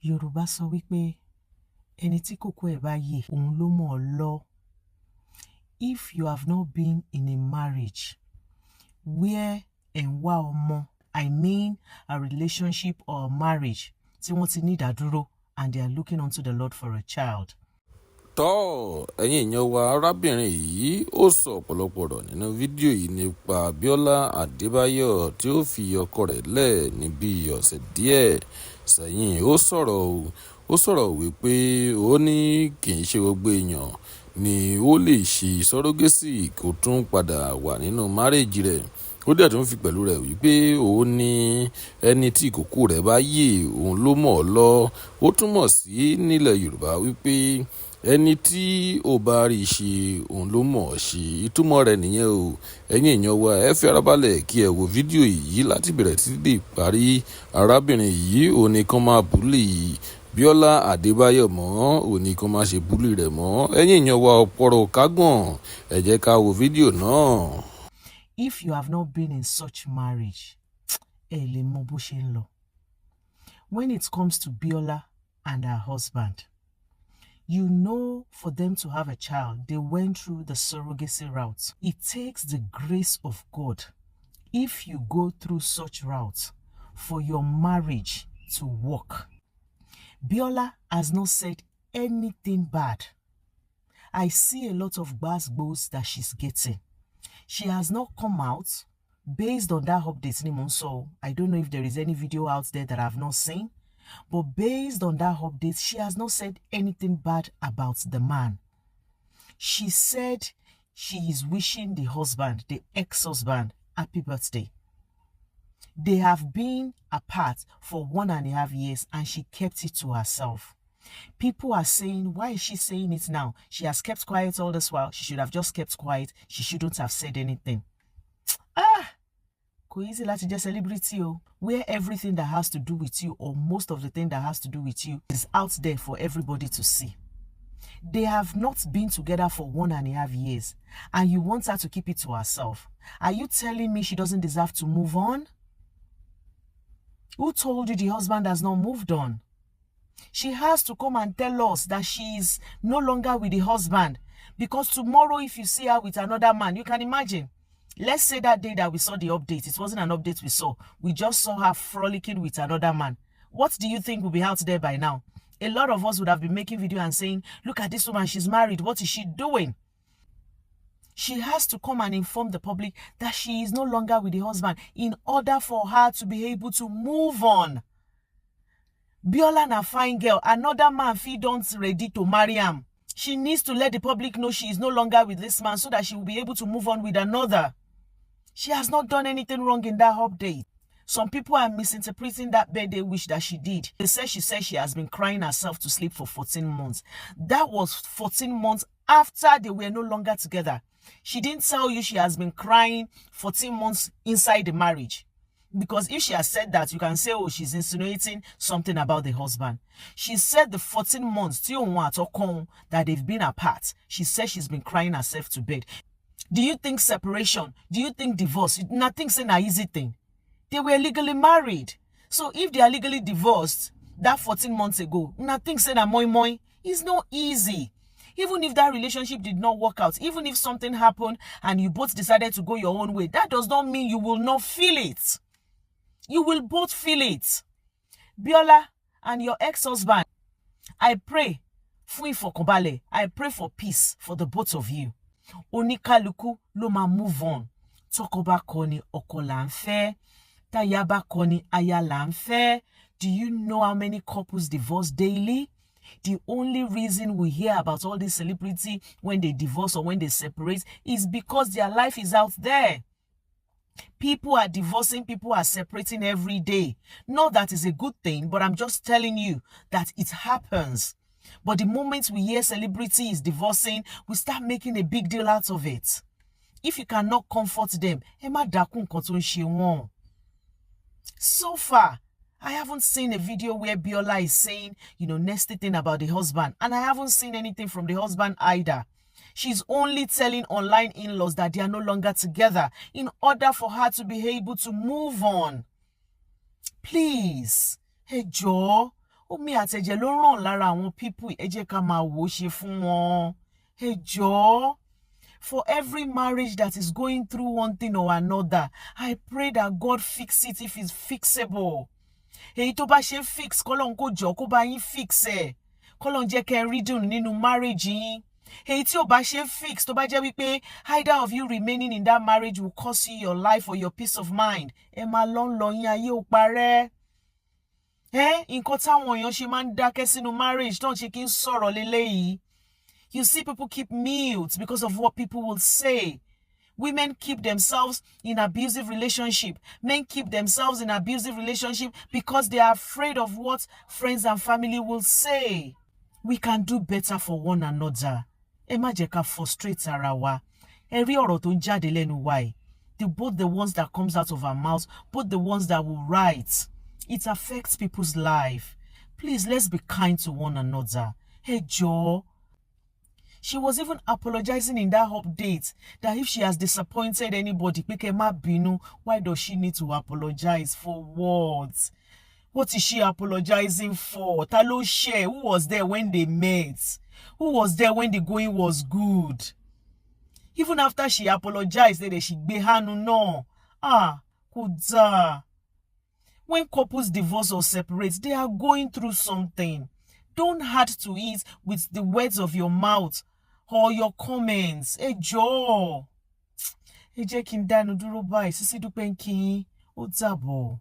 Yoruba sọ wípé ẹni tí kòkó ẹ̀ bá yè òun ló mọ̀ ọ́ lọ. If you have not been in a marriage where ẹ̀ ń wá ọmọ, I mean a relationship or a marriage tí wọ́n ti ní ìdádúró and they are looking unto the Lord for a child. Tọ́ ẹ̀yin èèyàn wa, arábìnrin yìí ó sọ ọ̀pọ̀lọpọ̀ ọ̀rọ̀ nínú fídíò yìí nípa BIOLA ADEBAYO tí ó fi ọkọ rẹ̀ lẹ̀ ní bí ọ̀sẹ̀ díẹ̀ sẹ́yìn. Ó sọ̀rọ̀ wípé ó ní kì í ṣe gbogbo èèyàn ni ó lè ṣe sọ́rọ́gẹ́sì kó tún padà wà nínú márèèjì rẹ̀. Ó dẹ̀ tún fi pẹ̀lú rẹ̀ wípé òun ní ẹni tí ìkòkò rẹ̀ bá yè òun ló mọ̀ ọ́ lọ. Ó túmọ̀ sí nílẹ̀ Yorùbá wípé ẹni tí ò bá rí ṣe òun ló mọ̀ ọ́ ṣe. Ìtumọ̀ rẹ̀ nìyẹn o. Ẹ̀yin èèyàn wa, ẹ fi ara balẹ̀ kí ẹ wo fídíò yìí láti bẹ̀rẹ̀ títí dé ìparí. Arábìnrin yìí ò ní kán máa búlì BIOLA ADEBAYO mọ́, ò ní kán máa ṣe búlì rẹ̀ mọ́. Ẹ̀yin èèyàn wa, ọ̀pọ̀rọ̀ kágbọ̀n, ẹ jẹ́ ká wo fídíò náà. If you have not been in such marriage, ẹ lè mọ bó ṣe ń lọ. When it comes to BIOLA and her husband, you know, for them to have a child, they went through the surrogacy route. It takes the grace of God, if you go through such route, for your marriage to work. BIOLA has not said anything bad. I see a lot of gbas that she's getting. She has not come out based on that update. So I don't know if there is any video out there that I've not seen. But based on that update, she has not said anything bad about the man. She said she is wishing the husband, the ex-husband, happy birthday. They have been apart for 1.5 years and she kept it to herself. People are saying, why is she saying it now? She has kept quiet all this while. She should have just kept quiet. She shouldn't have said anything. Kò easy láti jẹ́ celebrity o, where everything that has to do with you, or most of the thing that has to do with you, is out there for everybody to see. They have not been together for 1.5 years, and you want her to keep it to herself. Are you telling me she doesn't deserve to move on? Who told you the husband has not moved on? She has to come and tell us that she is no longer with the husband, because tomorrow if you see her with another man, you can imagine. Let's say that day that we saw the update, it wasn't an update we saw. We just saw her frolicking with another man. What do you think will be out there by now? A lot of us would have been making video and saying, look at this woman, she's married. What is she doing? She has to come and inform the public that she is no longer with the husband in order for her to be able to move on. BIOLA na fine girl. Another man fit don't ready to marry him. She needs to let the public know she is no longer with this man so that she will be able to move on with another. She has not done anything wrong in that update. Some people are misinterpreting that birthday wish that she did. They said she has been crying herself to sleep for 14 months. That was 14 months after they were no longer together. She didn't tell you she has been crying 14 months inside the marriage. Because if she has said that, you can say, oh, she's insinuating something about the husband. She said the 14 months that they've been apart. She said she's been crying herself to bed. Do you think separation? Do you think divorce? Nothing's an easy thing. They were legally married. So if they are legally divorced, that 14 months ago, nothing's an moi. It's not easy. Even if that relationship did not work out, even if something happened and you both decided to go your own way, that does not mean you will not feel it. You will both feel it. BIOLA and your ex-husband, I pray for Kobale. I pray for peace for the both of you. Onikaluku loma move on. Tokoba koni okolanfe. Tayaba koni ayalanfe. Do you know how many couples divorce daily? The only reason we hear about all this celebrity when they divorce or when they separate is because their life is out there. People are divorcing, people are separating every day. Not that is a good thing, but I'm just telling you that it happens. But the moment we hear celebrity is divorcing, we start making a big deal out of it. If you cannot comfort them, so far, I haven't seen a video where BIOLA is saying, nasty thing about the husband. And I haven't seen anything from the husband either. She's only telling online in-laws that they are no longer together in order for her to be able to move on. Please, hey Joe, Omi àtẹ̀jẹ̀ ló ràn lára àwọn people. Ẹ jẹ́ ká máa wò ó ṣe fún wọn. Ẹ jọ̀ọ́. For every marriage that is going through one thing or another, I pray that God fix it if it's fixable. Èyí tó bá ṣe fix, kọ́lọ́n kó jọ kó bá yín fix ẹ̀. Kọ́lọ́n jẹ́ kẹ́ rí dùn nínú marriage yín. Èyí tí ò bá ṣe fix, tó bá jẹ́ wípé either of you remaining in that marriage will cost you your life or your peace of mind. Ẹ máa lọ yín ayé ò parẹ́. Nǹkan táwọn èèyàn ṣe máa ń dákẹ́ sínú marriage tó ń ṣe kí n sọ̀rọ̀ léléyìí. You see people keep mute because of what people will say. Women keep themselves in abusive relationship. Men keep themselves in abusive relationship because they are afraid of what friends and family will say. We can do better for one another. Ẹ má jẹ́ ká frustrate ara wa. Ẹ rí ọ̀rọ̀ tó ń jáde lẹ́nu wa yìí. Both the ones that comes out of our mouths, both the ones that we write. It affects people's life. Please, let's be kind to one another. Ẹ jọ̀ọ́. She was even apologizing in that update that if she has disappointed anybody, pé má bínú, why does she need to apologize? For what? What is she apologizing for? Ta ló ṣẹ̀? Who was there when they met? Who was there when the going was good? Even after she apologized, she gbé hànú náà. Kò dáa. When couples divorce or separate, they are going through something. Don't add to it with the words of your mouth or your comments. Ẹ jọ̀ọ́. Ẹ jẹ́ kí n dánu dúró báyìí. Sisi Dúpẹ́ ń kí yín. Ó dàbọ̀.